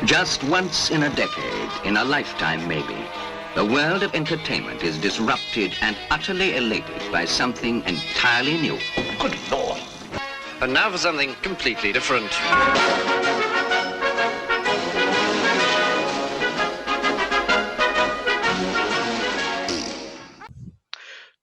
Just once in a decade, in a lifetime maybe, the world of entertainment is disrupted and utterly elated by something entirely new. Good Lord. And now for something completely different.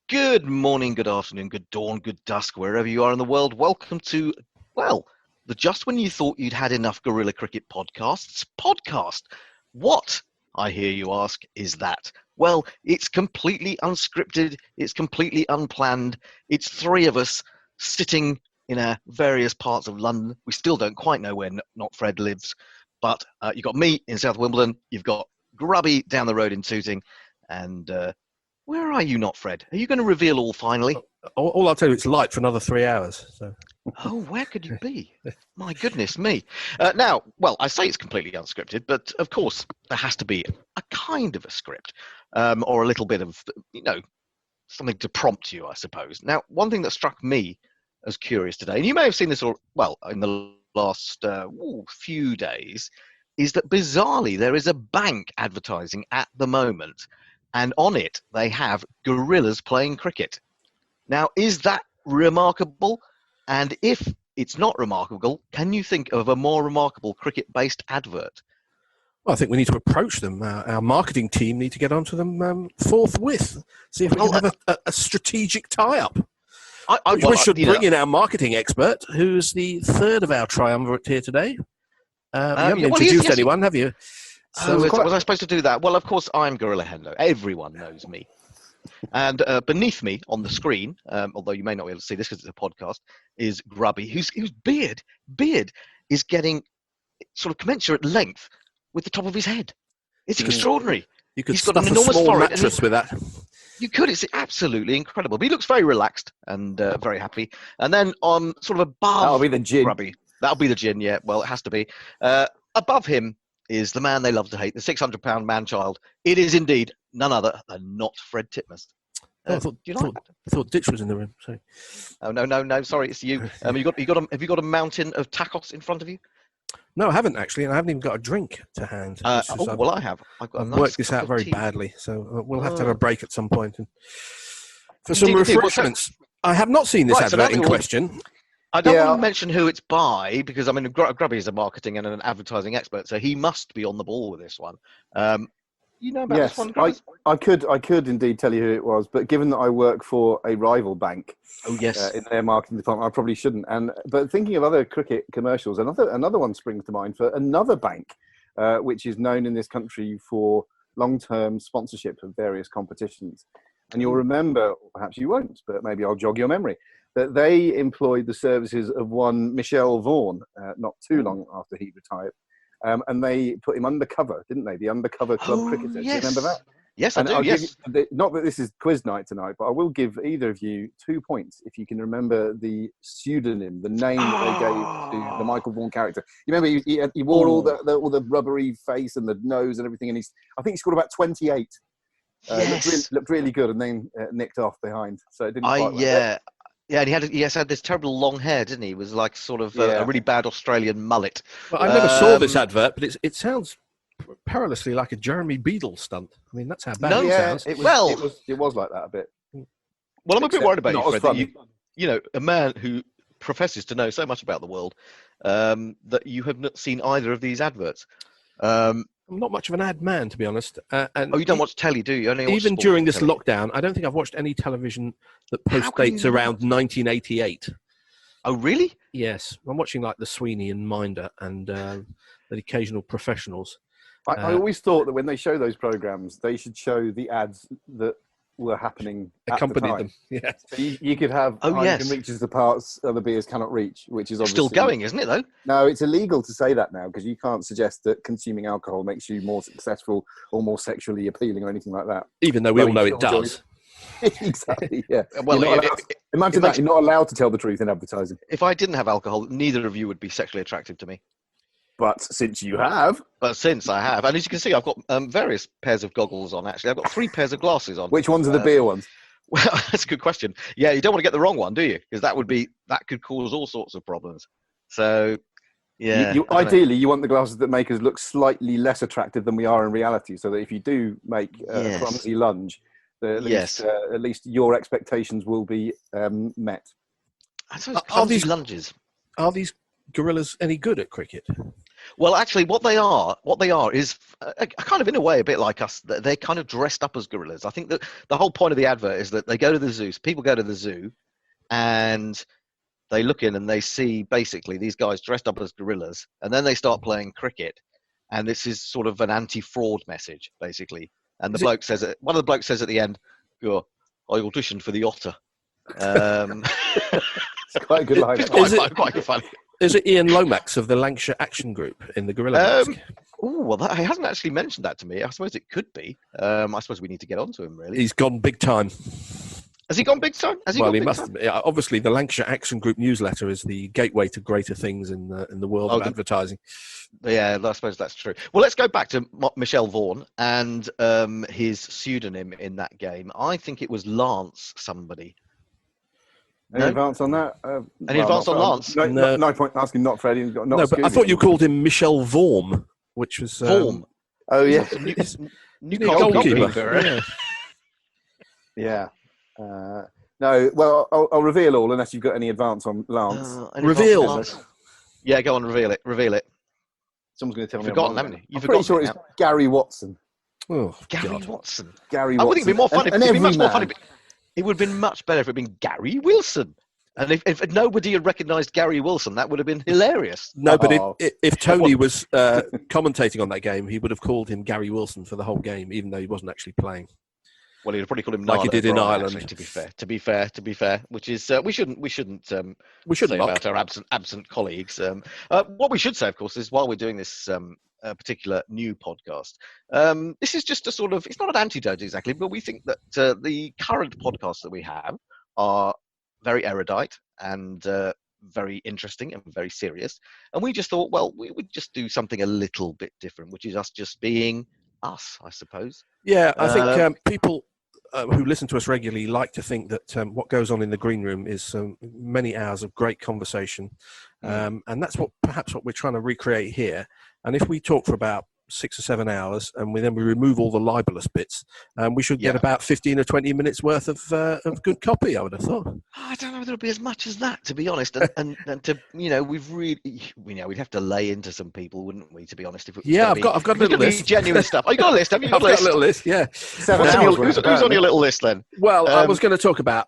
Good morning, good afternoon, good dawn, good dusk, wherever you are in the world. Welcome to, well, the Just When You Thought You'd Had Enough Guerilla Cricket podcast. What, I hear you ask, is that? Well, it's completely unscripted, it's completely unplanned. It's three of us sitting in various parts of London. We still don't quite know where Not Fred lives, but you've got me in South Wimbledon, you've got Grubby down the road in Tooting, and where are you, Not Fred? Are you going to reveal all finally? All I'll tell you, it's light for another 3 hours. So. Oh, where could you be? My goodness me. Now, well, I say it's completely unscripted, but of course there has to be a kind of a script or a little bit of, something to prompt you, I suppose. Now, one thing that struck me as curious today, and you may have seen this, in the last few days, is that bizarrely there is a bank advertising at the moment, and on it they have gorillas playing cricket. Now, is that remarkable? And if it's not remarkable, can you think of a more remarkable cricket-based advert? Well, I think we need to approach them. Our marketing team need to get onto them forthwith. See if we can have a strategic tie-up. We should bring in our marketing expert, who's the third of our triumvirate here today. You haven't introduced anyone, have you? So was I supposed to do that? Well, of course, I'm Guerilla Hendo. Everyone knows me. And beneath me on the screen, although you may not be able to see this because it's a podcast, is Grubby, whose beard is getting sort of commensurate length with the top of his head. It's extraordinary. You could He's got an enormous forehead mattress with that. You could. It's absolutely incredible. But he looks very relaxed and very happy. And then on sort of above that'll be the gin. Grubby, that'll be the gin. Yeah, well, it has to be. Above him is the man they love to hate, the 600-pound man-child. It is indeed none other than Not Fred Titmus. I thought Ditch was in the room. Sorry. Oh no! Sorry, it's you. Have you got a mountain of tacos in front of you? No, I haven't actually, and I haven't even got a drink to hand. I have. I've worked this out very badly, so we'll have to have a break at some point for some refreshments. I have not seen this advert in question. I don't want to mention who it's by because Grubby is a marketing and an advertising expert, so he must be on the ball with this one. You know about this one, Grubby? I could indeed tell you who it was, but given that I work for a rival bank, in their marketing department, I probably shouldn't. But thinking of other cricket commercials, another one springs to mind for another bank, which is known in this country for long-term sponsorship of various competitions. And you'll remember, or perhaps you won't, but maybe I'll jog your memory, that they employed the services of one Michel Vaughan not too long after he retired. And they put him undercover, didn't they? The undercover club cricketer. Yes. Do you remember that? Yes, I do. Yes. Not that this is quiz night tonight, but I will give either of you 2 points if you can remember the pseudonym, the name that they gave to the Michael Vaughan character. You remember he wore all the rubbery face and the nose and everything, and I think he scored about 28. Yes. Looked really good, and then nicked off behind. So it didn't quite work. Yeah, and he had this terrible long hair, didn't he? It was like sort of a really bad Australian mullet. Well, I never saw this advert, but it sounds perilously like a Jeremy Beadle stunt. I mean, that's how bad it sounds. It was like that a bit. Well, I'm a bit worried about you, Fred. That a man who professes to know so much about the world, that you have not seen either of these adverts. I'm not much of an ad man, to be honest. You don't watch telly, do you? Even during this lockdown, I don't think I've watched any television that post-dates around 1988. Oh, really? Yes. I'm watching like The Sweeney and Minder and the occasional Professionals. I always thought that when they show those programmes, they should show the ads that were happening accompanied them. Yeah. So you could have Heineken reaches the parts other beers cannot reach, which is obviously still going, isn't it? Though. No, it's illegal to say that now because you can't suggest that consuming alcohol makes you more successful or more sexually appealing or anything like that. Even though we all know it does. Exactly. Yeah. Well, imagine that you're not allowed to tell the truth in advertising. If I didn't have alcohol, neither of you would be sexually attractive to me. But since you have. But since I have. And as you can see, I've got various pairs of goggles on, actually. I've got 3 pairs of glasses on. Which ones are the beer ones? Well, that's a good question. Yeah, you don't want to get the wrong one, do you? Because that could cause all sorts of problems. So Yeah. Ideally, you want the glasses that make us look slightly less attractive than we are in reality, so that if you do make a clumsy lunge, at least your expectations will be met. I suppose clumsy lunges. Are these gorillas any good at cricket? Well, actually, what they are is kind of in a way a bit like us. They're kind of dressed up as gorillas. I think that the whole point of the advert is that they go to the zoo. People go to the zoo, and they look in and they see basically these guys dressed up as gorillas, and then they start playing cricket, and this is sort of an anti-fraud message, basically. And one of the blokes says at the end, "I auditioned for the Otter." It's quite a good line. It's quite funny. Is it Ian Lomax of the Lancashire Action Group in the Guerilla mask? He hasn't actually mentioned that to me. I suppose it could be. I suppose we need to get onto him, really. He's gone big time. Has he gone big time? He must. Obviously, the Lancashire Action Group newsletter is the gateway to greater things in the world of advertising. Yeah, I suppose that's true. Well, let's go back to Michel Vaughan and his pseudonym in that game. I think it was Lance somebody. Any advance on that? Any advance on Lance? No point asking Not Fred. But I thought you called him Michel Vaughan, which was... Vaughan? Oh, yeah. Newcastle goalkeeper. Yeah. No, well, I'll reveal all unless you've got any advance on Lance. Reveal. Yeah, go on, reveal it. Someone's going to tell me. Forgotten, haven't you? I'm pretty sure it's Gary Watson. Oh, Gary Watson. Gary Watson. I would think it'd be more funny. It'd be much more funny. It would have been much better if it had been Gary Wilson. And if nobody had recognised Gary Wilson, that would have been hilarious. No, but if Tony was commentating on that game, he would have called him Gary Wilson for the whole game, even though he wasn't actually playing. Well, he'd probably call him like he did in Ireland. Actually, to be fair, which is we shouldn't say about our absent colleagues. What we should say, of course, is while we're doing this particular new podcast, this is just a sort of, it's not an antidote exactly, but we think that the current podcasts that we have are very erudite and very interesting and very serious. And we just thought, well, we would just do something a little bit different, which is us just being us, I suppose. Yeah, I think people who listen to us regularly like to think that what goes on in the green room is many hours of great conversation. And that's perhaps what we're trying to recreate here. And if we talk for about 6 or 7 hours and then we remove all the libelous bits, we should get about 15 or 20 minutes worth of good copy, I would have thought. I don't know whether it'll be as much as that, to be honest. And to, we'd have to lay into some people, wouldn't we, to be honest? I've got a little list. Genuine stuff. Oh, you got a list? Have you got a list? I've got a little list, yeah. Who's on your little list then? Well, I was going to talk about,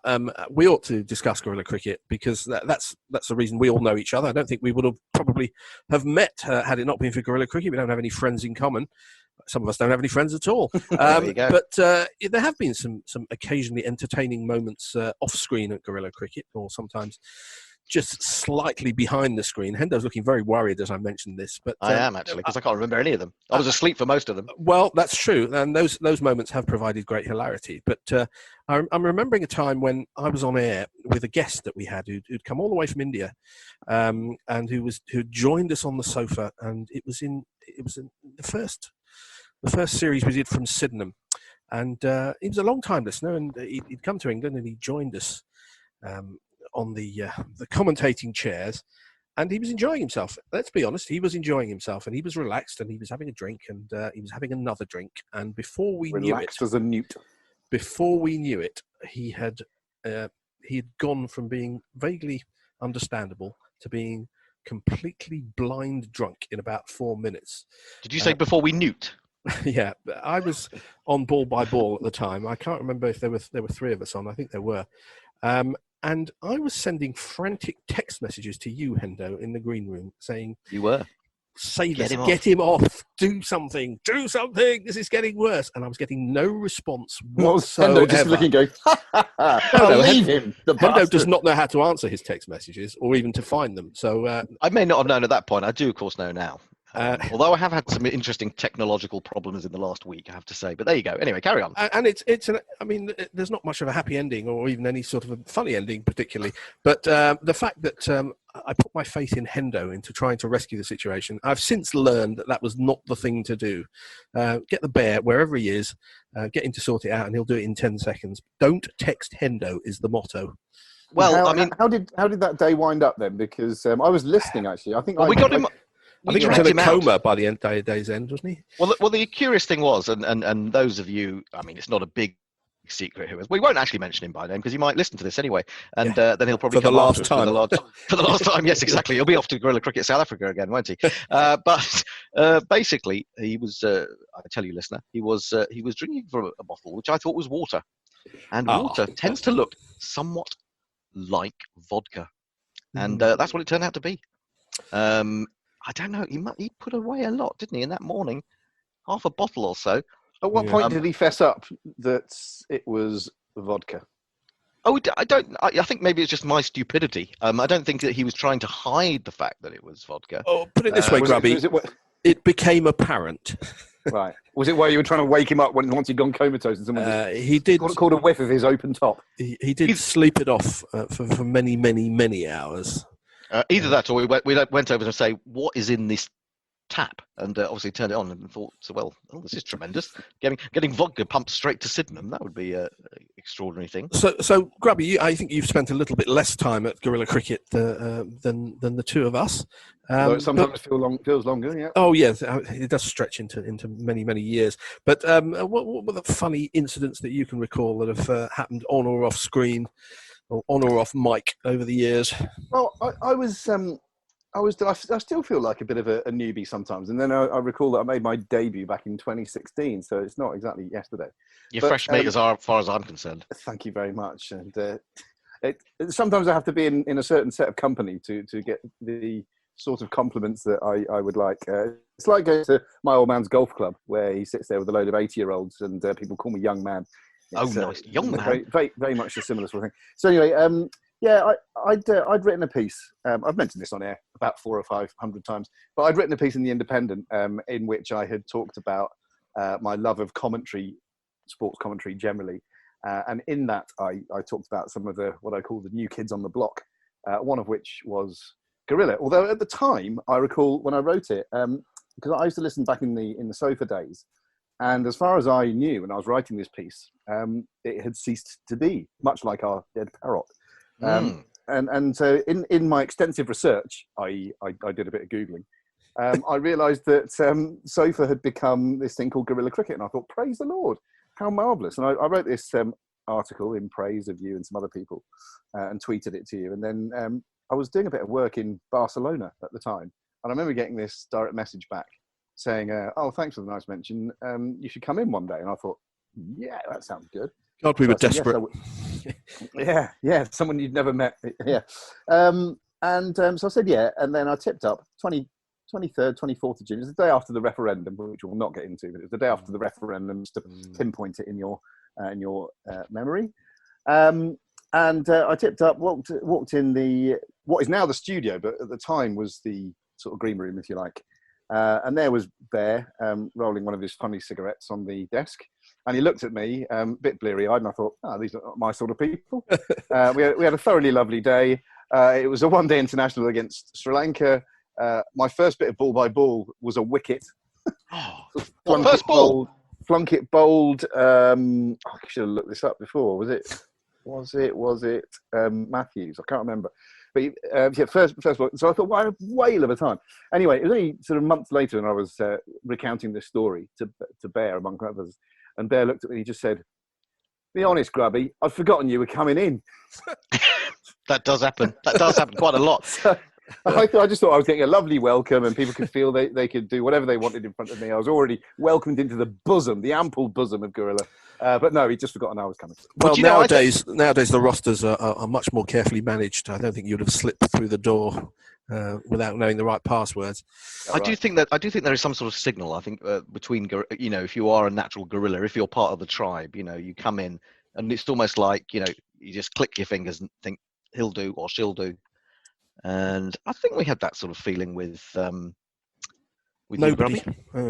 we ought to discuss guerrilla cricket because that's the reason we all know each other. I don't think we would have probably have met had it not been for guerrilla cricket. We don't have any friends in common. Some of us don't have any friends at all. But there have been some occasionally entertaining moments off screen at guerrilla cricket, or sometimes just slightly behind the screen. Hendo's looking very worried as I mentioned this, but I am actually, because I can't remember any of them. I was asleep for most of them. Well, that's true, and those moments have provided great hilarity. But I'm remembering a time when I was on air with a guest that we had who'd come all the way from India, and who joined us on the sofa, and it was in the first series we did from Sydenham, and he was a long time listener, and he'd come to England and he joined us on the commentating chairs, and he was enjoying himself. Let's be honest, he was enjoying himself, and he was relaxed, and he was having a drink, and he was having another drink, and before we knew it, relaxed as a newt. Before we knew it, he had gone from being vaguely understandable to being completely blind drunk in about 4 minutes. Did you say before we newt? Yeah, I was on ball by ball at the time. I can't remember if there were 3 of us on. I think there were. And I was sending frantic text messages to you, Hendo, in the green room saying, "You were. Say this, get him off, do something, this is getting worse." And I was getting no response whatsoever. Hendo just looking, going, leave him. Hendo does not know how to answer his text messages or even to find them. So I may not have known at that point. I do, of course, know now. Although I have had some interesting technological problems in the last week, I have to say. But there you go. Anyway, carry on. And there's not much of a happy ending or even any sort of a funny ending particularly. But the fact that I put my faith in Hendo into trying to rescue the situation, I've since learned that was not the thing to do. Get the bear wherever he is, get him to sort it out, and he'll do it in 10 seconds. Don't text Hendo is the motto. Well, how did that day wind up then? Because I was listening actually. I think we got him. I think he was in a coma by the day's end, wasn't he? Well, the curious thing was, and those of you, I mean, it's not a big secret who is. We won't actually mention him by name because he might listen to this anyway, and then he'll probably come after us for the last time. Yes, exactly. He'll be off to Guerilla Cricket South Africa again, won't he? But basically, he was. I tell you, listener, he was drinking from a bottle which I thought was water, and water tends to look somewhat like vodka, and that's what it turned out to be. I don't know. He put away a lot, didn't he? In that morning, half a bottle or so. At what point did he fess up that it was vodka? Oh, I think maybe it's just my stupidity. I don't think that he was trying to hide the fact that it was vodka. Oh, put it this way, Grubby. It became apparent. Right. Was it where you were trying to wake him up once he'd gone comatose and someone he did caught a whiff of his open top? He did sleep it off for many, many, many hours. Either that, or we went over to say, what is in this tap? And obviously turned it on and thought, this is tremendous. Getting vodka pumped straight to Sydenham, that would be an extraordinary thing. So Grubby, I think you've spent a little bit less time at Guerilla Cricket than the two of us. It sometimes feels longer, yeah. Oh, yes, it does stretch into many, many years. But what were the funny incidents that you can recall that have happened on or off screen, or on or off mic over the years? Well, I still feel like a bit of a newbie sometimes. And then I recall that I made my debut back in 2016, so it's not exactly yesterday. You're fresh meat as far as I'm concerned. Thank you very much. And sometimes I have to be in a certain set of company to get the sort of compliments that I would like. It's like going to my old man's golf club, where he sits there with a load of 80-year-olds and people call me young man. It's, nice. Young man. Very, very, very much a similar sort of thing. So anyway, I'd written a piece. I've mentioned this on air about 400 or 500 times, but I'd written a piece in The Independent in which I had talked about my love of commentary, sports commentary generally. And in that, I talked about some of what I call the new kids on the block, one of which was Guerilla. Although at the time, I recall when I wrote it, because I used to listen back in the sofa days, and as far as I knew when I was writing this piece, it had ceased to be, much like our dead parrot. And so in my extensive research, I did a bit of Googling. I realised that sofa had become this thing called Guerilla Cricket, and I thought, praise the Lord, how marvellous. And I wrote this article in praise of you and some other people and tweeted it to you. And then I was doing a bit of work in Barcelona at the time, and I remember getting this direct message back saying, thanks for the nice mention. You should come in one day. And I thought, yeah, that sounds good. God, we were desperate. Yes, yeah, someone you'd never met. Yeah. So I said, yeah. And then I tipped up 23rd, 24th of June. It was the day after the referendum, which we'll not get into, but it was the day after the referendum, just to pinpoint it in your memory. And I tipped up, walked in what is now the studio, but at the time was the sort of green room, if you like. And there was Bear rolling one of his funny cigarettes on the desk. And he looked at me, a bit bleary-eyed, and I thought, these are not my sort of people. We had a thoroughly lovely day. It was a one-day international against Sri Lanka. My first bit of ball-by-ball was a wicket. First ball? Flunk it bowled. I should have looked this up before. Was it Matthews? I can't remember. But first ball. So I thought, what a whale of a time. Anyway, it was only sort of months later, and I was recounting this story to Bear, among others. And Bear looked at me and he just said, be honest, Grubby, I'd forgotten you were coming in. That does happen. That does happen quite a lot. So, I just thought I was getting a lovely welcome and people could feel they could do whatever they wanted in front of me. I was already welcomed into the ample bosom of Guerilla. But no, he'd just forgotten I was coming. Well, nowadays the rosters are much more carefully managed. I don't think you'd have slipped through the door without knowing the right passwords. I do think there is some sort of signal. I think between if you are a natural guerrilla, if you're part of the tribe, you come in and it's almost like you just click your fingers and think he'll do or she'll do. And I think we had that sort of feeling with nobody.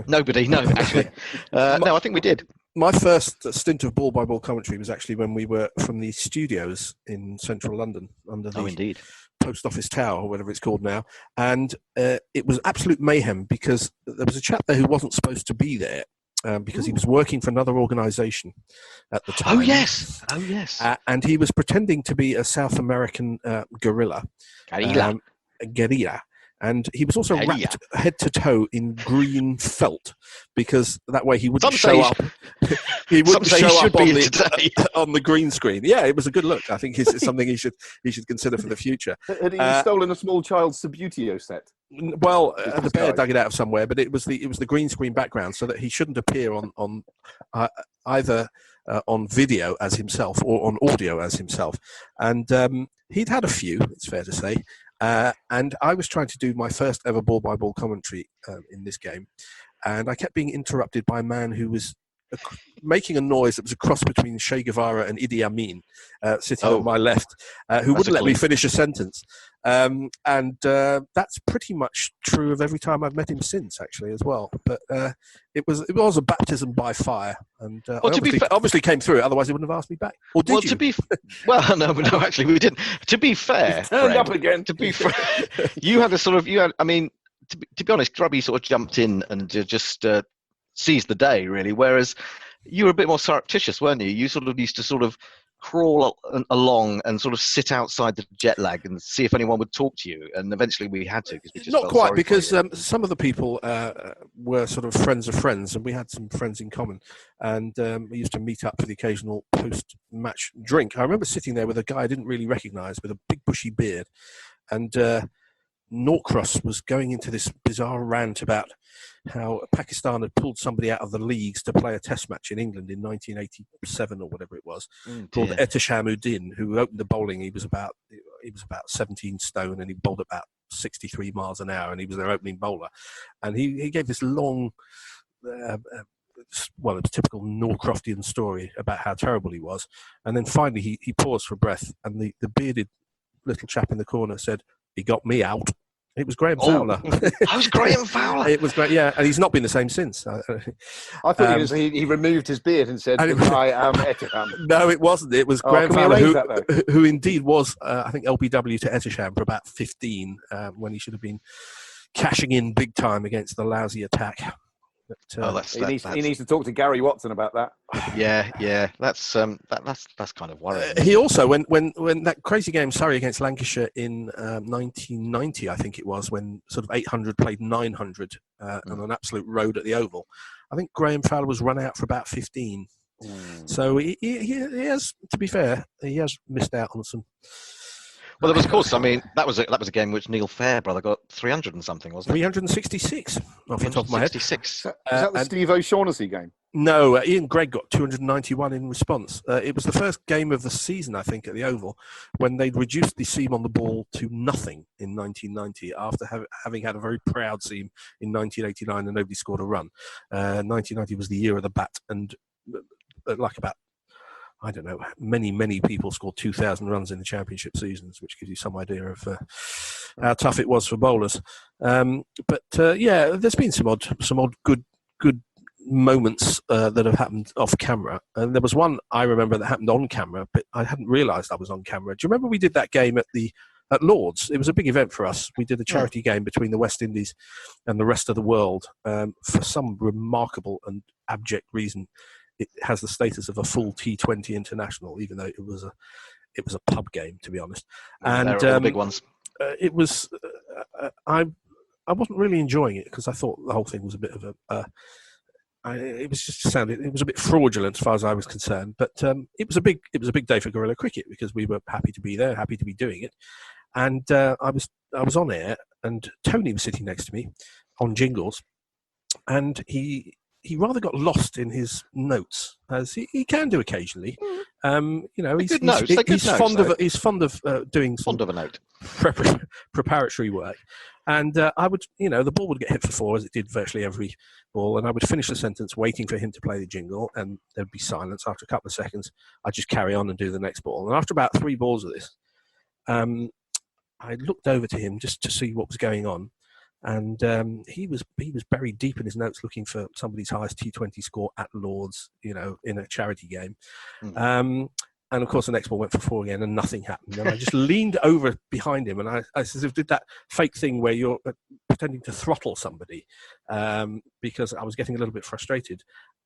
Nobody, no, actually. No, I think we did. My first stint of ball-by-ball commentary was actually when we were from the studios in central London under the Post Office Tower, or whatever it's called now. And it was absolute mayhem because there was a chap there who wasn't supposed to be there because he was working for another organisation at the time. Oh, yes. And he was pretending to be a South American guerrilla. Guerilla. Guerilla. And he was also wrapped head to toe in green felt, because that way he wouldn't show up. He wouldn't show up on the green screen. Yeah, it was a good look. I think it's something he should consider for the future. Had he stolen a small child's Subbuteo set? Well, the bear dug it out of somewhere, but it was the green screen background, so that he shouldn't appear on either on video as himself or on audio as himself. And he'd had a few, it's fair to say. And I was trying to do my first ever ball-by-ball commentary in this game, and I kept being interrupted by a man who was making a noise that was a cross between Che Guevara and Idi Amin, sitting on my left, who wouldn't let me finish a sentence. And that's pretty much true of every time I've met him since, actually, as well. But it was a baptism by fire, and obviously came through. Otherwise, he wouldn't have asked me back. Or did you? No, actually, we didn't. To be fair, turned up again. To be fair, you had I mean, to be honest, Grubby sort of jumped in and just seized the day, really. Whereas you were a bit more surreptitious, weren't you? You sort of used to sort of crawl along and sort of sit outside the jet lag and see if anyone would talk to you. And eventually we had to, because we just not quite, because some of the people were sort of friends of friends, and we had some friends in common. And we used to meet up for the occasional post-match drink. I remember sitting there with a guy I didn't really recognise, with a big bushy beard, and Norcross was going into this bizarre rant about how Pakistan had pulled somebody out of the leagues to play a test match in England in 1987 or whatever it was, called Ehtisham-uddin, who opened the bowling. He was about 17 stone, and he bowled about 63 miles an hour, and he was their opening bowler. And he gave this long, it was typical Norcroftian story about how terrible he was. And then finally he paused for breath, and the bearded little chap in the corner said, "He got me out." It was Graham Fowler. I was Graham Fowler. It was great, yeah, and he's not been the same since. I thought he removed his beard and said, "I am Ehtisham." No, it wasn't. It was Graham Fowler, who indeed was, I think, LBW to Ehtisham for about 15, when he should have been cashing in big time against the lousy attack. But, he needs to talk to Gary Watson about that. Yeah, that's kind of worrying. He also, when that crazy game Surrey against Lancashire in 1990, I think it was, when sort of 800 played 900 on an absolute road at the Oval, I think Graham Fowler was run out for about 15. So he has, to be fair, he has missed out on some. Well, there was, of course, I mean, that was a game which Neil Fairbrother got 300 and something, wasn't it? 366 off the top of my head. 366. Is that the Steve O'Shaughnessy game? No, Ian Gregg got 291 in response. It was the first game of the season, I think, at the Oval, when they'd reduced the seam on the ball to nothing in 1990, after having had a very proud seam in 1989 and nobody scored a run. 1990 was the year of the bat, and like about, I don't know, many people scored 2,000 runs in the championship seasons, which gives you some idea of how tough it was for bowlers. There's been some odd good moments that have happened off camera, and there was one I remember that happened on camera, but I hadn't realised I was on camera. Do you remember we did that game at Lord's? It was a big event for us. We did a charity game between the West Indies and the rest of the world. For some remarkable and abject reason, it has the status of a full T20 international, even though it was a pub game, to be honest. And they're all the big ones. It was. I wasn't really enjoying it, because I thought the whole thing was a bit of it was a bit fraudulent as far as I was concerned. But it was a big day for Guerilla cricket, because we were happy to be there, happy to be doing it. And I was on air, and Tony was sitting next to me on jingles, and he rather got lost in his notes, as he can do occasionally. He's fond of doing some of a note preparatory work. And I would, the ball would get hit for four, as it did virtually every ball, and I would finish the sentence waiting for him to play the jingle, and there'd be silence. After a couple of seconds, I'd just carry on and do the next ball. And after about 3 balls of this, I looked over to him just to see what was going on. And he was buried deep in his notes, looking for somebody's highest T20 score at Lord's, in a charity game. And of course, the next ball went for 4 again, and nothing happened. And I just leaned over behind him, and I sort of did that fake thing where you're pretending to throttle somebody, because I was getting a little bit frustrated.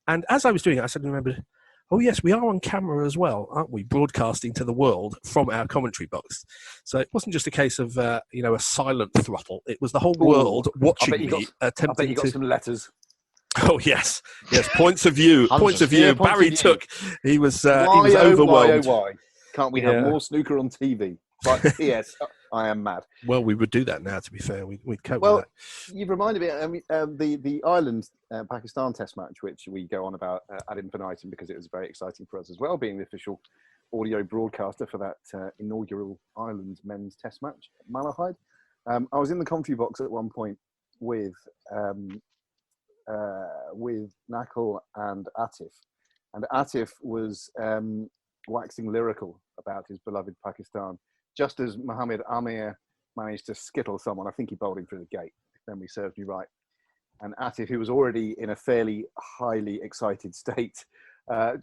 And as I was doing it, I suddenly remembered, Oh yes, we are on camera as well, aren't we? Broadcasting to the world from our commentary box. So it wasn't just a case of a silent throttle. It was the whole world watching me attempting I bet you got some letters. Oh yes. Points of view. Points of view. Barry took. He was Why, overwhelmed. Why? Can't we have more snooker on TV? But yes, I am mad. Well, we would do that now. To be fair, we'd cope with that. Well, you've reminded me. The Ireland Pakistan Test match, which we go on about ad infinitum because it was very exciting for us as well, being the official audio broadcaster for that inaugural Ireland men's Test match at Malahide. I was in the commentary box at one point with Nakul and Atif, and Atif was waxing lyrical about his beloved Pakistan. Just as Mohammed Amir managed to skittle someone, I think he bowled him through the gate, if memory serves me right. And Atif, who was already in a fairly highly excited state,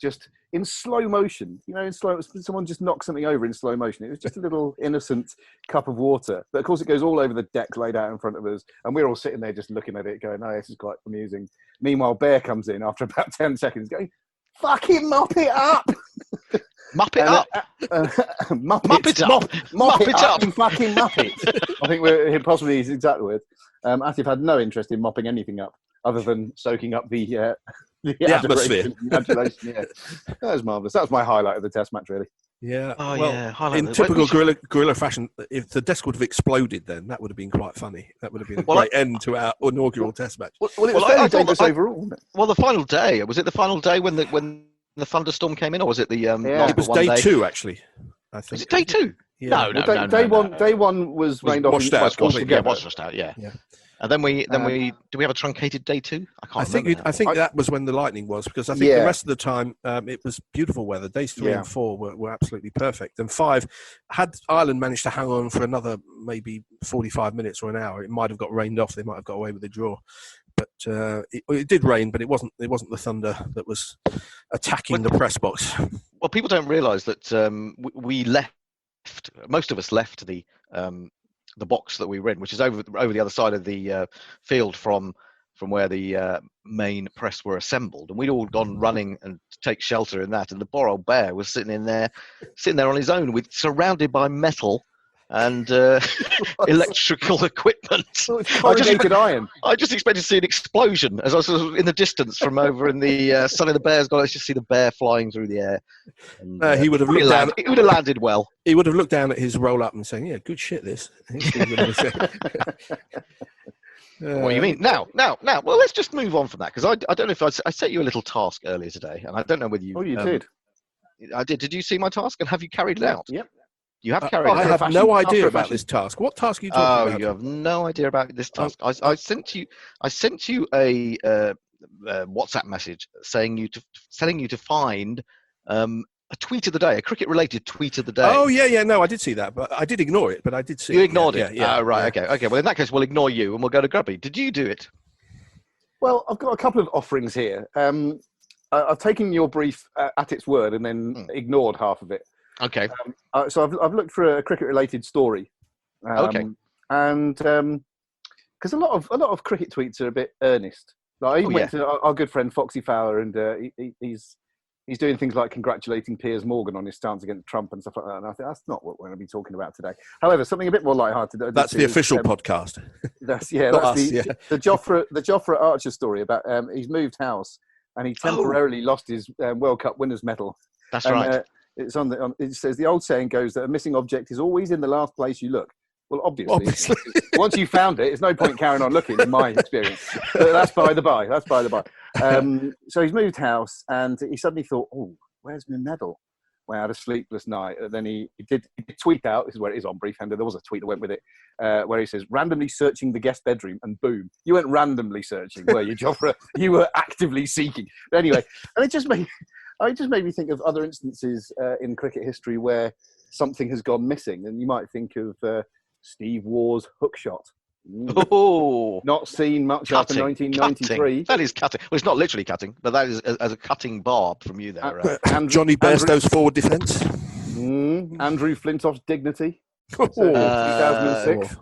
just in slow motion, someone just knocked something over in slow motion. It was just a little innocent cup of water. But of course, it goes all over the deck laid out in front of us. And we're all sitting there just looking at it going, oh, this is quite amusing. Meanwhile, Bear comes in after about 10 seconds going, fucking mop it up! Mop it up. Mop it up. You fucking mop it. I think we're possibly his exact word. Atif had no interest in mopping anything up other than soaking up the atmosphere. Yeah, that was marvellous. That was my highlight of the Test match, really. Yeah. Oh, well, yeah. In typical Guerilla fashion, if the desk would have exploded, then that would have been quite funny. That would have been a great end to our inaugural Test match. Well, it was fairly dangerous overall, wasn't it? Well, the final day, was it the final day when the thunderstorm came in, or was it the? It was day 2, actually. I think. Was it day 2? Yeah. No. Day one was rained off. Washed out. Washed out. Yeah. And then we do we have a truncated day 2? I think that was when the lightning was, because I think the rest of the time it was beautiful weather. Days 3 and 4 were absolutely perfect, and 5 had Ireland managed to hang on for another maybe 45 minutes or an hour, it might have got rained off. They might have got away with the draw. But it did rain, but it wasn't the thunder that was attacking the press box. Well, people don't realise that we left. Most of us left the box that we were in, which is over the other side of the field from where the main press were assembled, and we'd all gone running and take shelter in that. And the poor old Bear was sitting there on his own, surrounded by metal and electrical equipment. Iron. I just expected to see an explosion as I was in the distance from over in the sun of the Bear's gone. I just see the Bear flying through the air. And, he would have looked down. He would have landed well. He would have looked down at his roll up and saying, "Yeah, good shit, this." What do you mean? Now. Well, let's just move on from that, because I don't know if I set you a little task earlier today, and I don't know whether you. Oh, you did. I did. Did you see my task, and have you carried it out? Yep. You have carried it out. I have no idea about this task. What task are you talking about? Oh, you have no idea about this task. I sent you a WhatsApp message telling you to find a tweet of the day, a cricket-related tweet of the day. Oh yeah. No, I did see that, but I did ignore it. But I did see. You ignored it. Yeah. Right. Yeah. Okay. Well, in that case, we'll ignore you and we'll go to Grubby. Did you do it? Well, I've got a couple of offerings here. I've taken your brief at its word and then ignored half of it. Okay. So I've looked for a cricket-related story. Okay. And because a lot of cricket tweets are a bit earnest. Like I even went to our good friend Foxy Fowler, and he's doing things like congratulating Piers Morgan on his stance against Trump and stuff like that. And I think that's not what we're going to be talking about today. However, something a bit more lighthearted. That's the official podcast. That's the Jofra Archer story about he's moved house and he temporarily lost his World Cup winners medal. That's right. It's it says the old saying goes that a missing object is always in the last place you look. Well, obviously. Once you found it, it's no point carrying on looking, in my experience. But that's by the by. So he's moved house, and he suddenly thought, "Oh, where's my medal?" Well, I had a sleepless night. And then he did tweet out. This is where it is on Brief Hendo. There was a tweet that went with it, where he says, "Randomly searching the guest bedroom," and boom, you weren't randomly searching, were you, Jofra? You were actively seeking. But anyway, and it just made me think of other instances in cricket history where something has gone missing, and you might think of Steve Waugh's hook shot. Oh, not seen much after 1993. Cutting. That is cutting. Well, it's not literally cutting, but that is as a cutting barb from you there. Johnny Bairstow's forward defence. Andrew Flintoff's dignity. 2006.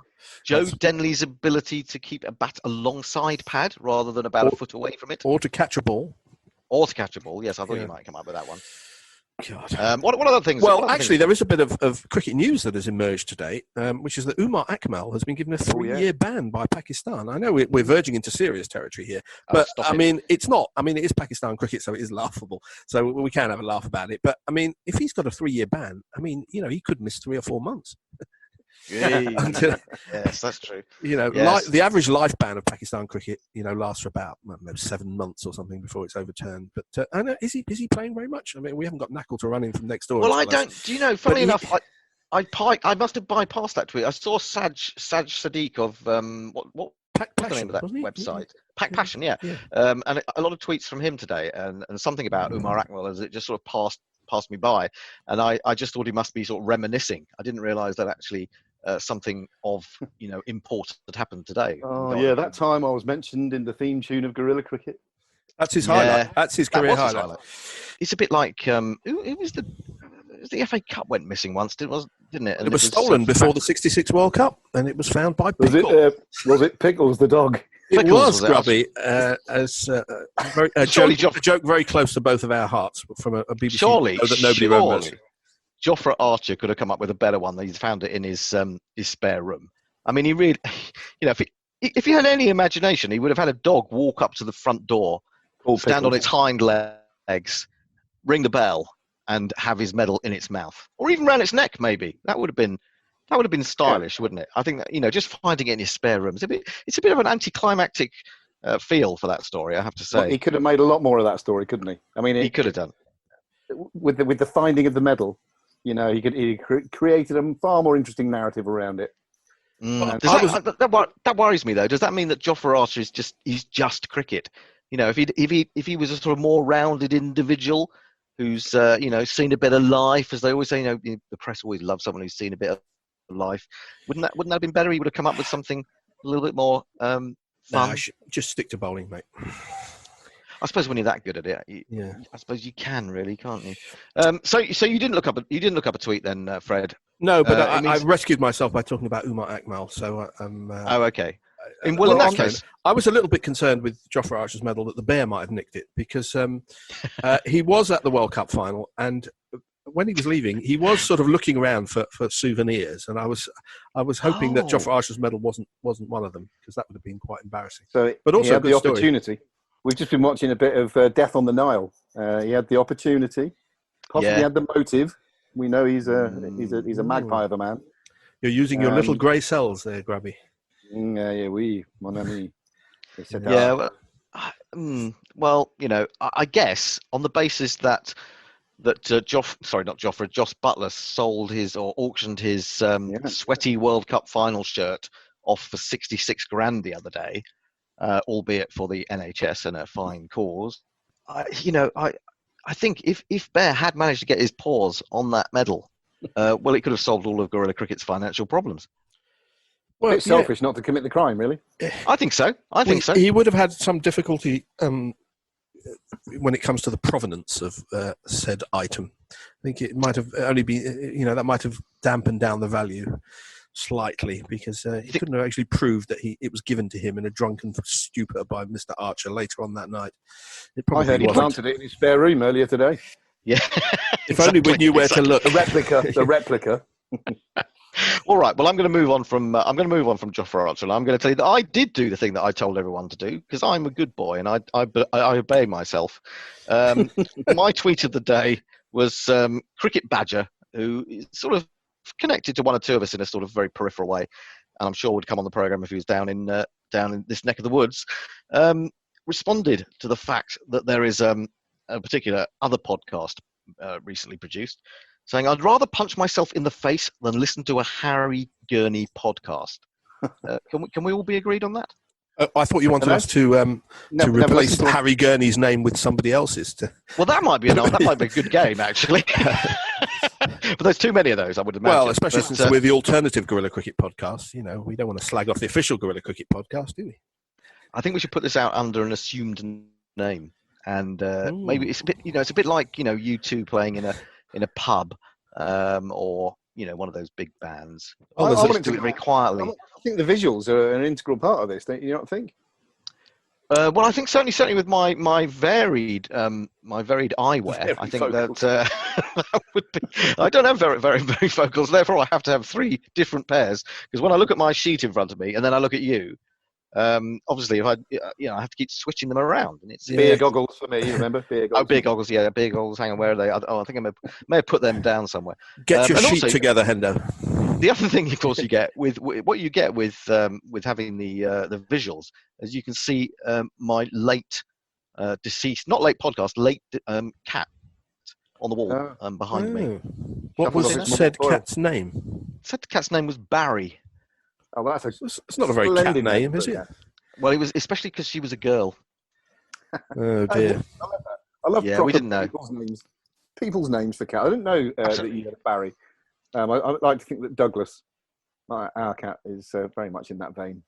Joe Denley's ability to keep a bat alongside pad rather than about a foot away from it. Or to catch a ball. Or to catch a ball. Yes, I thought you might come up with that one. God. What other things? Well, actually, there is a bit of cricket news that has emerged today, which is that Umar Akmal has been given a 3-year ban by Pakistan. I know we're verging into serious territory here, but I mean, it's not. I mean, it is Pakistan cricket, so it is laughable. So we can have a laugh about it. But I mean, if he's got a 3-year ban, I mean, he could miss 3 or 4 months. Yes, that's true. The average lifespan of Pakistan cricket, lasts for about 7 months or something before it's overturned. But I know, is he playing very much? I mean, we haven't got Knuckle to run in from next door. Well, I don't. Do you know? Funnily enough, I must have bypassed that tweet. I saw Saj Sadiq of what Pack what's the name of that website? Pack Passion, yeah. And a lot of tweets from him today, and something about Umar Akmal as it just sort of passed me by, and I just thought he must be sort of reminiscing. I didn't realise that actually. Something of import that happened today. Oh yeah, that time I was mentioned in the theme tune of Guerilla Cricket. That's his highlight. That's his career highlight. It's a bit like who was the FA Cup went missing once, didn't it? And it was stolen before the '66 World Cup, and it was found by Pickle. Was it Pickles the dog? It was Grubby, a joke very close to both of our hearts from a BBC surely that nobody remembers. Jofra Archer could have come up with a better one. He's found it in his spare room. I mean, he really, if he had any imagination, he would have had a dog walk up to the front door, stand on its hind legs, ring the bell, and have his medal in its mouth, or even round its neck. Maybe that would have been stylish, wouldn't it? I think that just finding it in his spare room it's a bit of an anticlimactic feel for that story. I have to say, well, he could have made a lot more of that story, couldn't he? I mean, he could have done with the finding of the medal. He created a far more interesting narrative around it. That worries me though. Does that mean that Jofra Archer is just cricket? If he was a sort of more rounded individual who's seen a bit of life, as they always say. The press always loves someone who's seen a bit of life. Wouldn't that have been better? He would have come up with something a little bit more fun. No, just stick to bowling, mate. I suppose when you're that good at it, I suppose you can really, can't you? So you didn't look up a tweet then, Fred? No, but I rescued myself by talking about Umar Akmal. So oh, okay. In that case, I was a little bit concerned with Jofra Archer's medal that the bear might have nicked it because he was at the World Cup final, and when he was leaving, he was sort of looking around for souvenirs, and I was hoping that Jofra Archer's medal wasn't one of them, because that would have been quite embarrassing. So but also he had the opportunity. We've just been watching a bit of Death on the Nile. He had the opportunity, possibly had the motive. We know he's a magpie of a man. You're using your little grey cells there, Grubby. Oui, mon ami. Well, I guess on the basis that Joss Butler sold his or auctioned his sweaty World Cup final shirt off for 66 grand the other day, albeit for the NHS and a fine cause. I think if Bear had managed to get his paws on that medal, well, it could have solved all of Guerilla Cricket's financial problems. Well, it's selfish not to commit the crime, really. I think so. He would have had some difficulty when it comes to the provenance of said item. I think it might have only been, that might have dampened down the value slightly, because he couldn't have actually proved that it was given to him in a drunken stupor by Mr. Archer later on that night. I heard he planted it in his spare room earlier today. Yeah. If only we knew where to look. The replica. All right. Well, I'm going to move on from Jofra Archer. I'm going to tell you that I did do the thing that I told everyone to do, because I'm a good boy and I obey myself. My tweet of the day was Cricket Badger, who is sort of connected to one or two of us in a sort of very peripheral way, and I'm sure would come on the program if he was down in this neck of the woods. Responded to the fact that there is a particular other podcast recently produced, saying, "I'd rather punch myself in the face than listen to a Harry Gurney podcast." Can we all be agreed on that? I thought you wanted us to replace Harry Gurney's name with somebody else's. Well, that might be a good game, actually. But there's too many of those, I would imagine. Well, especially since we're the alternative Guerilla Cricket podcast. We don't want to slag off the official Guerilla Cricket podcast, do we? I think we should put this out under an assumed name, and maybe it's a bit, it's a bit like you two playing in a pub, or one of those big bands. I want to do it very quietly. I think the visuals are an integral part of this. Don't you not think? Well, I think certainly with my varied eyewear, I think that that would be. I don't have very focals, therefore I have to have 3 different pairs. Because when I look at my sheet in front of me and then I look at you, obviously if I have to keep switching them around, and it's beer goggles for me. Remember beer goggles? Oh, beer goggles, yeah, beer goggles. Hang on, where are they? I think I may have put them down somewhere. Get your sheet together, Hendo. The other thing, of course, you get with what you get with having the visuals, as you can see, my late deceased, not late podcast, late cat on the wall behind me. What was said cat's name? Said the cat's name was Barry. Oh, well, it's not a very cat name, is it? Well, it was, especially because she was a girl. Oh dear. I love we didn't know people's names for cat. I didn't know that you had a Barry. I like to think that Douglas, our cat, is very much in that vein.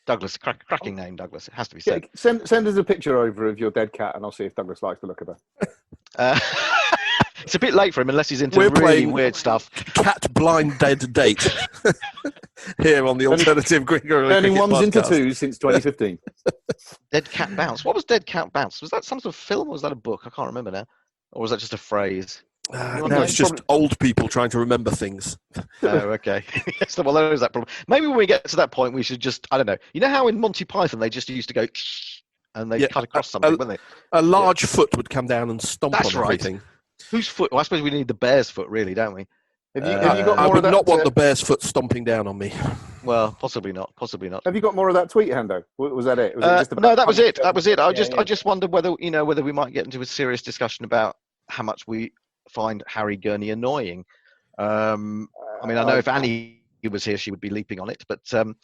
Douglas, cracking name, Douglas. It has to be said. Yeah, send us a picture over of your dead cat, and I'll see if Douglas likes the look of her. It's a bit late for him unless he's into really weird stuff. Cat blind dead date here on the alternative Guerilla turning ones podcast. Into twos since 2015. Dead Cat Bounce. What was Dead Cat Bounce? Was that some sort of film or was that a book? I can't remember now. Or was that just a phrase? No, it's just old people trying to remember things. Oh, okay. Yes, well, there is that problem. Maybe when we get to that point, we should just, I don't know. You know how in Monty Python they just used to go and they cut across something, wouldn't they? A large foot would come down and stomp on everything. Whose foot? Well, I suppose we need the bear's foot, really, don't we? Have you got more I would of that, not want the bear's foot stomping down on me. Well, possibly not. Possibly not. Have you got more of that tweet, Hendo? Was that it? Was it just about no, that was it. That was it. I just wondered whether we might get into a serious discussion about how much we find Harry Gurney annoying. I mean, I know if Annie was here, she would be leaping on it. But do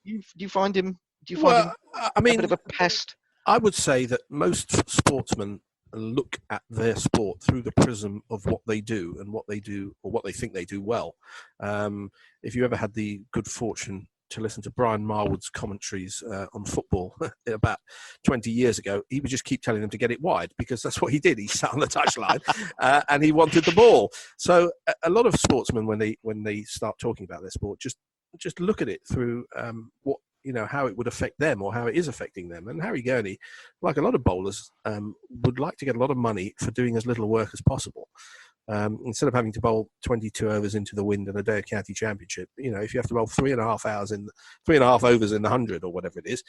you find him? Do you find him? I mean, a bit of a pest. I would say that most sportsmen look at their sport through the prism of what they do and what they do or what they think they do well. If you ever had the good fortune to listen to Brian Marwood's commentaries on football about 20 years ago, he would just keep telling them to get it wide because that's what he did. He sat on the touchline and he wanted the ball. So a lot of sportsmen, when they start talking about their sport, just look at it through what, how it would affect them or how it is affecting them. And Harry Gurney, like a lot of bowlers, would like to get a lot of money for doing as little work as possible. Instead of having to bowl 22 overs into the wind in a day of county championship, if you have to bowl 3.5 overs in the 100 or whatever it is,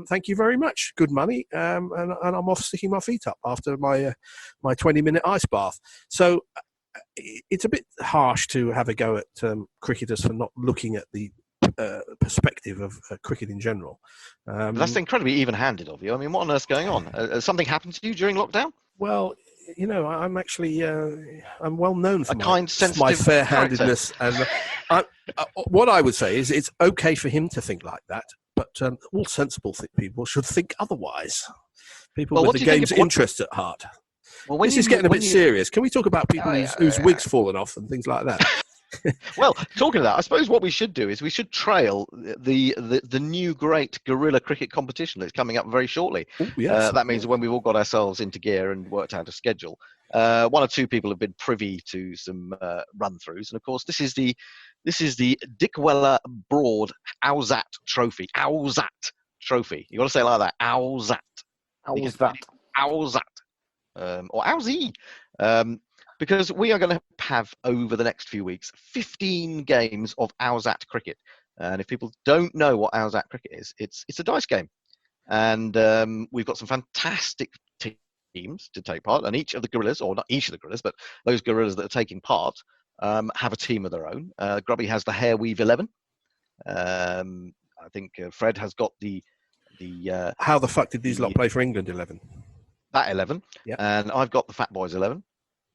thank you very much. Good money. And I'm off sticking my feet up after my 20-minute ice bath. So it's a bit harsh to have a go at cricketers for not looking at the perspective of cricket in general. That's incredibly even-handed of you. I mean, what on earth's going on? Has something happened to you during lockdown? Well, I'm actually I'm well known for my fair-handedness, and what I would say is it's okay for him to think like that, but all sensible people should think otherwise. People with the game's interest at heart. Well, this is getting a bit serious. Can we talk about people whose wigs fallen off and things like that? Well, talking of that, I suppose what we should do is we should trail the new great Guerilla cricket competition that's coming up very shortly. Ooh, yes. That means when we've all got ourselves into gear and worked out a schedule, one or two people have been privy to some run-throughs, and of course this is the Dick Weller Broad Owsat Trophy. Owsat Trophy. You got to say it like that. Owsat. Owsat. Or Owsy. Because we are going to have, over the next few weeks, 15 games of Owsat cricket. And if people don't know what Owsat cricket is, it's a dice game. And we've got some fantastic teams to take part. And each of the Guerillas, or not each of the Guerillas, but those Guerillas that are taking part, have a team of their own. Grubby has the Hair Weave 11. I think Fred has got the How the fuck did these lot play for England 11? That 11. Yep. And I've got the Fat Boys 11.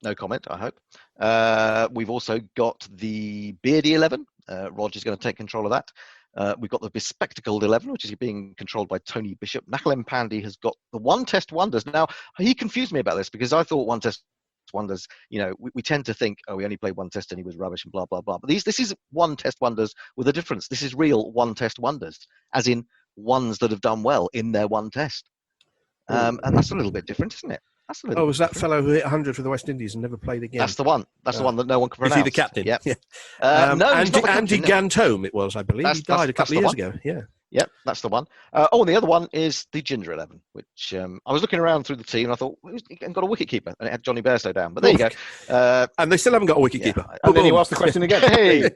No comment, I hope. We've also got the Beardy 11. Roger's going to take control of that. We've got the Bespectacled 11, which is being controlled by Tony Bishop. Nakalem Pandey has got the One Test Wonders. Now, he confused me about this because I thought One Test Wonders, we tend to think, we only played one test and he was rubbish and blah, blah, blah. But this is One Test Wonders with a difference. This is real One Test Wonders, as in ones that have done well in their one test. And that's a little bit different, isn't it? Was that fellow who hit 100 for the West Indies and never played again? That's the one. That's the one that no one can pronounce. Is he the captain? Yeah. No, Andy Gantome, it was, I believe. He died a couple of years ago. Yeah. Yep, that's the one. And the other one is the Ginger 11, which I was looking around through the team and I thought, who's got a wicket keeper? And it had Johnny Bairstow down. But there you go. And they still haven't got a wicket keeper. And then you asked the question again. Hey.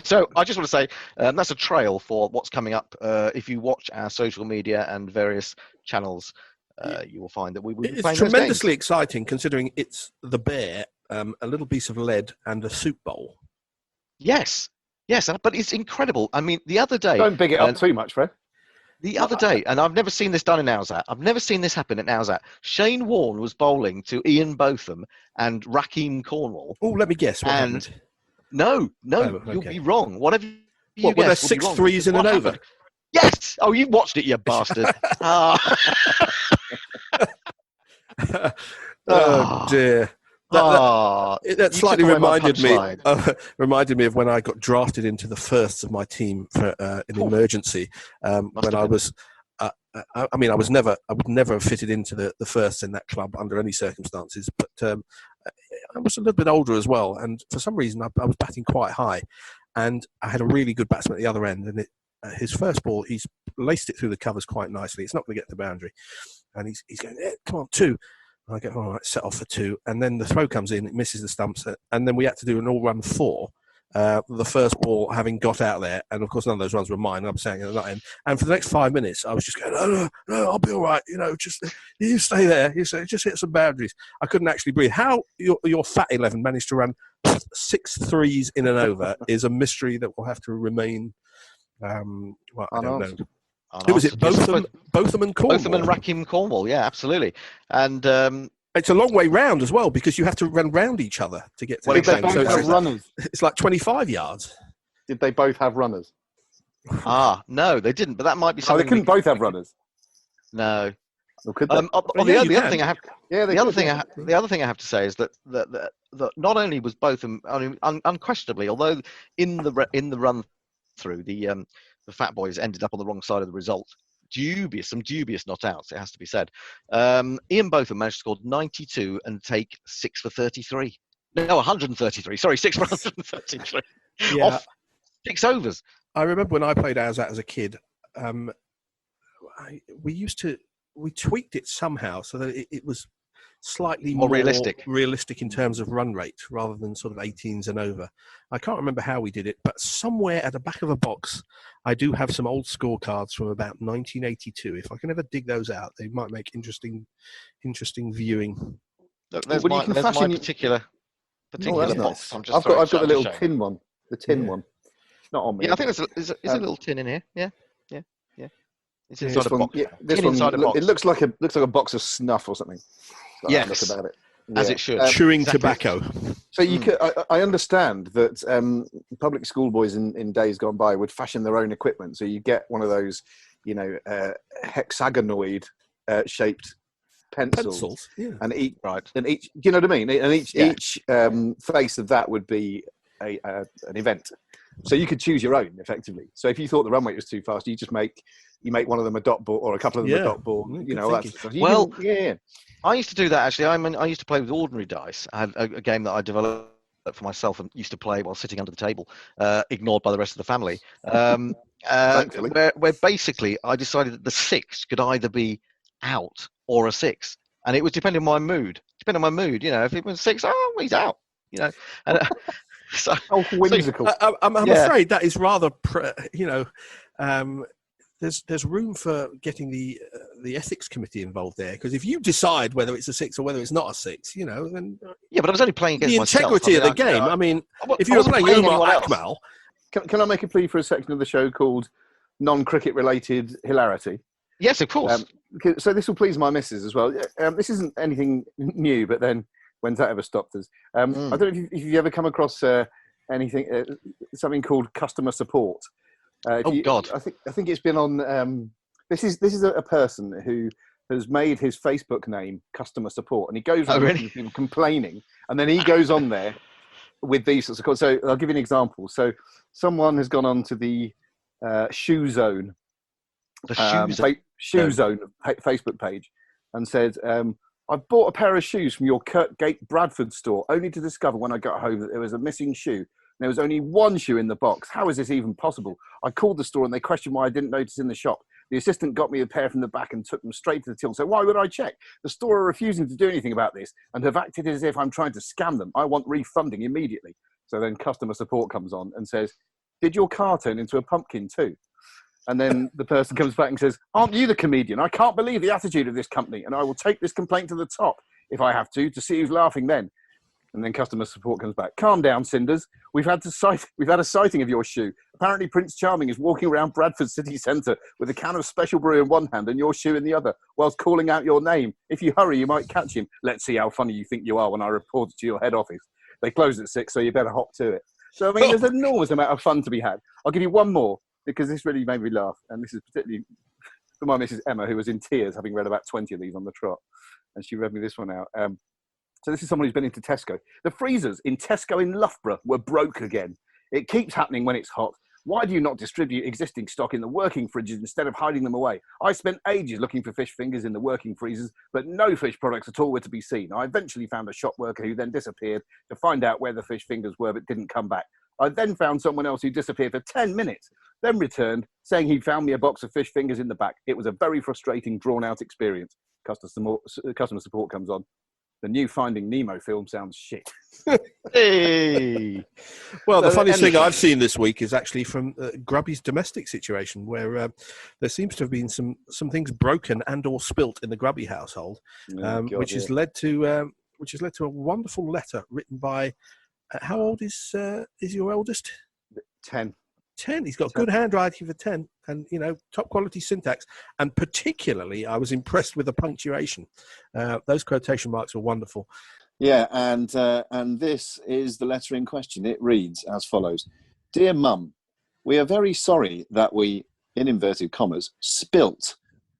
So I just want to say that's a trail for what's coming up. If you watch our social media and various channels, you will find that we will be playing tremendously exciting, considering it's the bear, a little piece of lead, and a soup bowl. Yes, but it's incredible. I mean, the other day... Don't big it up too much, Fred. The other day, and I've never seen this done in Owsat. I've never seen this happen in Owsat. Shane Warne was bowling to Ian Botham and Raheem Cornwall. Oh, let me guess what happened. No, you'll be wrong. Whatever you guess, were there 6 threes in an over? Yes! Oh, you watched it, you bastard. Oh, dear. That slightly reminded me of when I got drafted into the firsts of my team for an emergency. When I was, I would never have fitted into the firsts in that club under any circumstances. But I was a little bit older as well, and for some reason I was batting quite high, and I had a really good batsman at the other end, and his first ball, he's laced it through the covers quite nicely. It's not going to get to the boundary, and he's going, come on, 2. I go, all right, set off for 2. And then the throw comes in, it misses the stumps. And then we had to do an all-run 4. The first ball having got out there. And, of course, none of those runs were mine. I'm saying at the end. And for the next 5 minutes, I was just going, no, I'll be all right. Just you stay there. You just hit some boundaries. I couldn't actually breathe. How your fat 11 managed to run 6 threes in an over is a mystery that will have to remain, I don't know. Who was it? Botham and Cornwall. Botham and Raheem Cornwall, yeah, absolutely. And it's a long way round as well because you have to run round each other to get to the game. So it's like 25 yards. Did they both have runners? No, they didn't. But that might be something. They couldn't both have runners. No. Or could they? The other thing I have to say is that not only was Botham, unquestionably, although in the run through the Fat Boys ended up on the wrong side of the result. Some dubious not outs, it has to be said. Ian Botham managed to score 92 and take 6 for 33. No, 133. Sorry, 6 for 133. Yeah. Off 6 overs. I remember when I played Owsat as a kid, we tweaked it somehow so that it was slightly more realistic in terms of run rate rather than sort of 18s and over. I can't remember how we did it, but somewhere at the back of a box, I do have some old scorecards from about 1982. If I can ever dig those out, they might make interesting viewing. Look, there's my particular box. Nice. I've got the little tin one. The tin one. It's not on me. Yeah, I think there's a little tin in here. Yeah. It's inside a box. Yeah, this one. It looks like a box of snuff or something. Yes, about it. As it should. Chewing tobacco. So you could, I understand that public schoolboys in days gone by would fashion their own equipment. So you get one of those, hexagonoid shaped pencils. Yeah. And each, do you know what I mean? And each face of that would be an event. So you could choose your own effectively. So if you thought the run rate was too fast, you make one of them a dot ball or a couple of them a dot ball. I used to do that actually. I used to play with ordinary dice. I had a game that I developed for myself and used to play while sitting under the table, ignored by the rest of the family. Where basically I decided that the 6 could either be out or a 6, and it was depending on my mood. If it was 6, he's out. And, so whimsical. I'm afraid that is rather, there's room for getting the ethics committee involved there, because if you decide whether it's a 6 or whether it's not a 6, then but I was only playing against the integrity of the game. If you were playing Umar Akmal, can I make a plea for a section of the show called non-cricket related hilarity? Yes, of course. So this will please my missus as well. This isn't anything new, but then when's that ever stopped us? I don't know if you've ever come across anything, something called customer support. God! I think it's been on. This is a person who has made his Facebook name customer support, and he goes around to people complaining, and then he goes on there with these sorts of calls. So I'll give you an example. So someone has gone on to the Shoe Zone, Shoe Zone Facebook page, and said, I bought a pair of shoes from your Kirkgate Bradford store, only to discover when I got home that there was a missing shoe. There was only one shoe in the box. How is this even possible? I called the store and they questioned why I didn't notice in the shop. The assistant got me a pair from the back and took them straight to the till. So why would I check? The store are refusing to do anything about this and have acted as if I'm trying to scam them. I want refunding immediately. So then customer support comes on and says, did your car turn into a pumpkin too? And then the person comes back and says, aren't you the comedian? I can't believe the attitude of this company, and I will take this complaint to the top if I have to see who's laughing then. And then customer support comes back. Calm down, Cinders. We've had a sighting of your shoe. Apparently Prince Charming is walking around Bradford city centre with a can of special brew in one hand and your shoe in the other, whilst calling out your name. If you hurry, you might catch him. Let's see how funny you think you are when I report it to your head office. They close at 6, so you better hop to it. So, I mean, there's an enormous amount of fun to be had. I'll give you one more, because this really made me laugh. And this is particularly for my Mrs. Emma, who was in tears having read about 20 of these on the trot. And she read me this one out. So this is someone who's been into Tesco. The freezers in Tesco in Loughborough were broke again. It keeps happening when it's hot. Why do you not distribute existing stock in the working fridges instead of hiding them away? I spent ages looking for fish fingers in the working freezers, but no fish products at all were to be seen. I eventually found a shop worker who then disappeared to find out where the fish fingers were, but didn't come back. I then found someone else who disappeared for 10 minutes, then returned, saying he'd found me a box of fish fingers in the back. It was a very frustrating, drawn-out experience. Customer support comes on. The new Finding Nemo film sounds shit. Hey! Well, the funniest thing I've seen this week is actually from Grubby's domestic situation, where there seems to have been some things broken and or spilt in the Grubby household, which has led to a wonderful letter written by. How old is your eldest? 10. 10. He's got 10. Good handwriting for 10, and top quality syntax. And particularly, I was impressed with the punctuation. Those quotation marks were wonderful. Yeah, and this is the letter in question. It reads as follows: Dear Mum, we are very sorry that we, in inverted commas, spilt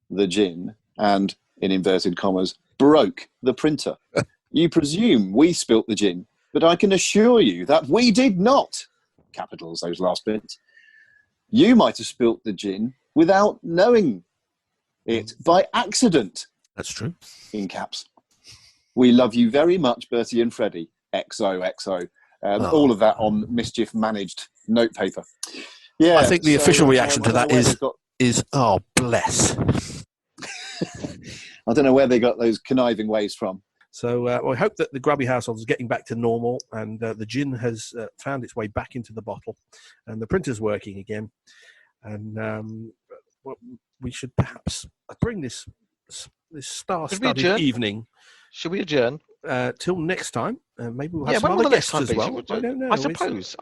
the gin and, in inverted commas, broke the printer. You presume we spilt the gin, but I can assure you that we did not. Capitals, those last bits. You might have spilt the gin without knowing it by accident. That's true. In caps. We love you very much, Bertie and Freddie. XOXO. All of that on mischief-managed notepaper. Yeah, I think the official reaction to that is oh, bless. I don't know where they got those conniving ways from. So I hope that the Grubby household is getting back to normal, and the gin has found its way back into the bottle, and the printer's working again. And we should perhaps bring this star-studded evening. Should we adjourn? Till next time. Maybe we'll have some other guests as well. I don't know. I suppose.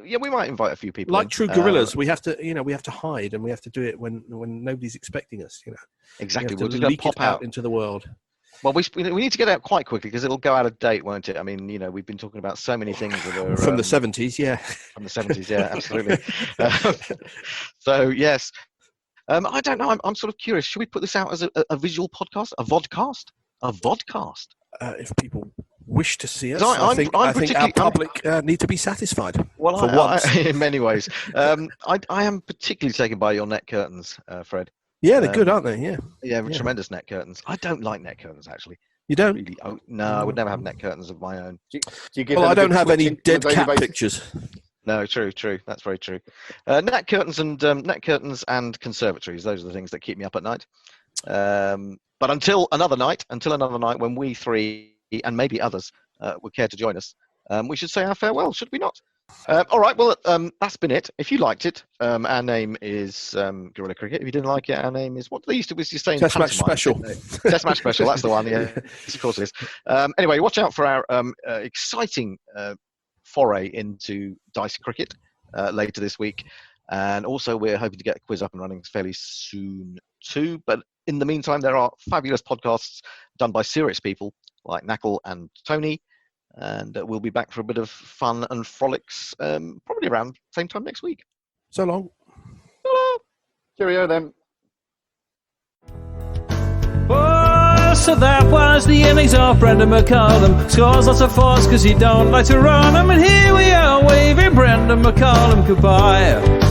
We might invite a few people. Like true gorillas, we have to hide, and we have to do it when nobody's expecting us. Exactly. We'll just leak it out into the world. Well, we need to get out quite quickly because it'll go out of date, won't it? I mean, we've been talking about so many things that are from the 70s, yeah. From the 70s, yeah, absolutely. So yes, I don't know. I'm sort of curious. Should we put this out as a visual podcast, a vodcast? If people wish to see us, I think our public need to be satisfied. Well, in many ways, I am particularly taken by your net curtains, Fred. Yeah, they're good, aren't they? Yeah, tremendous net curtains. I don't like net curtains, actually. You don't? Really, no, I would never have net curtains of my own. I don't have any dead cat pictures. No, true. That's very true. Net curtains and conservatories. Those are the things that keep me up at night. But until another night when we three and maybe others would care to join us, we should say our farewell, should we not? All right, well, that's been it. If you liked it, our name is Guerilla Cricket. If you didn't like it, our name is, what they used to say in Test Match Special. Test Match Special, that's the one, yeah. Of course it is. Anyway, watch out for our exciting foray into dice cricket later this week. And also, we're hoping to get a quiz up and running fairly soon too. But in the meantime, there are fabulous podcasts done by serious people like Knackle and Tony. And we'll be back for a bit of fun and frolics probably around the same time next week. So long. Ta-da. Cheerio then. Oh, so that was the innings of Brendan McCullum. Scores lots of fours because he don't like to run 'em. And here we are waving Brendan McCullum goodbye.